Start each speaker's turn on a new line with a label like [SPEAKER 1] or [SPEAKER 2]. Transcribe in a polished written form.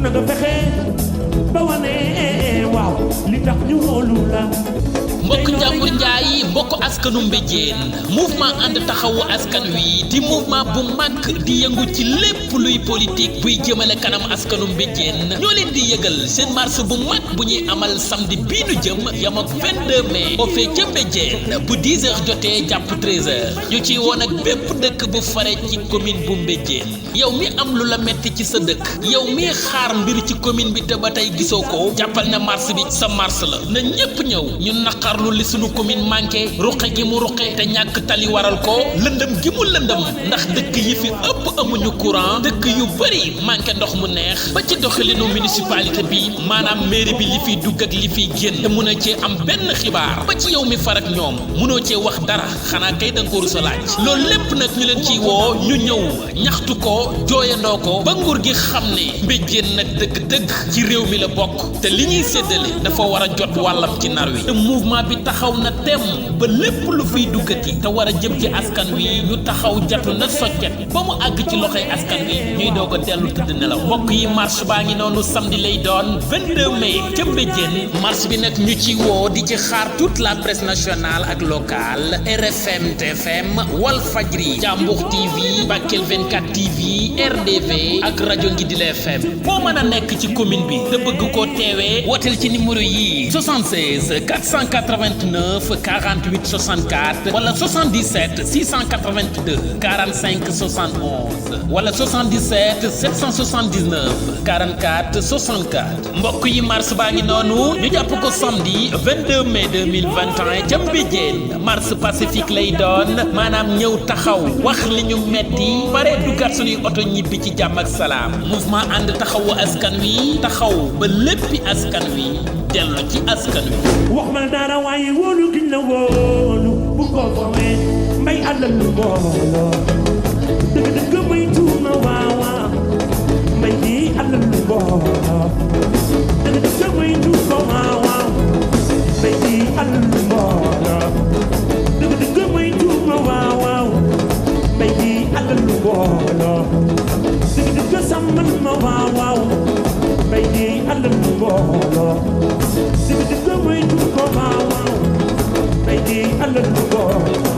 [SPEAKER 1] na nga fexe ba wane waaw li tax ñu wóolu la.
[SPEAKER 2] mbokk njàmbur njaay mbokk askanu mbéjéen mouvement ànd taxawu askan wi di mouvement bu mag di yëngu ci lépp luy politique buy jëmale kanam askanu mbéjéen ñoo leen di yëgal seen marche bu mag bu ñuy amal samedi bii nu jëm yam ak 22 mai foofee ca mbéjéen bu 10 heures jotee jàpp 13 heures ñu ciy woon ak bépp dëkk bu fare ci commune bu mbéjéen yow mi am lu la metti ci sa dëkk yow mi xaar mbir ci commune bi te ba tey gisoo ko jàppal na marche bi sa marche la na ñépp ñëw ñu naqarlu li sunu commune manqué ruqe gi mu ruqe te ñàkk tali waral ko lëndëm gi mu lëndëm ndax dëkk yi fi ëpp amuñu courant dëkk yu bari manqué ndox mu neex ba ci doxalinu municipalité bi maanaam mairie bi li fiy dugg ak li fiy génn te mun a cee am benn xibaar ba ci yow mi farak ñoom munoo cee wax dara xanaa kay danga ko rusa laaj loolu lépp nag ñu leen ciy woo ñu ñëw ñaxtu ko jooyandoo ko ba nguur gi xam ne mbéjéen nag dëgg-dëgg ci réew mi la bokk te li ñuy séddale dafa war a jot wàllam ci nar wi te mouvement bi taxaw na tem ba lépp lu fiy duggati te war a jëm ci askan wi ñu taxaw jatu na soccet ba mu àgg ci loxoy askan wi ñuy doog a dellu tëdd nelaw mbokk yi marche baa ngi noonu samedi lay doon 22 mai ca Mbéjéen marche bi nag ñu ci woo di ci xaar toute la presse nationale ak locale RFM TFM Walfadjri Jambour TV Bakel 24 TV RDV ak rajo Ngidila FM foo mën a nekk ci commune bi te bëgg koo teewee wooteel ci numéro yi 76 489 48 64 wala 77 682 45 71 wala 77 779 44 64 mbokk yi mars baa ngi noonu ñu jàpp ko samedi 22 mai 2021 ca Mbéjéen mars pacifique lay doon maanaam ñëw taxaw wax li ñu metti pare duggaat suñuy oto ñibbi ci jàmm ak salaam mouvement ànd taxawu askan wi taxaw ba léppi askan wi dellu ci askan wi.
[SPEAKER 1] wax ma dara waaye wóolu giñ la wóolu bu ko fawee mbay àllal lu mbooloo dëgg dëgg may tuuma waaw waaw mbay gi àllal lu mbooloo dëgg dëgg may tuuma waaw waaw mbay gi àllal lu mbooloo dëgg dëgg may tuuma waaw waaw mbay gi àllal lu mbooloo dëgg dëgg sàmmal ma waaw waaw mbay gi àllal lu mbooloo dëgg dëgg may tuuma waaw waaw mbay gi àllal lu mbooloo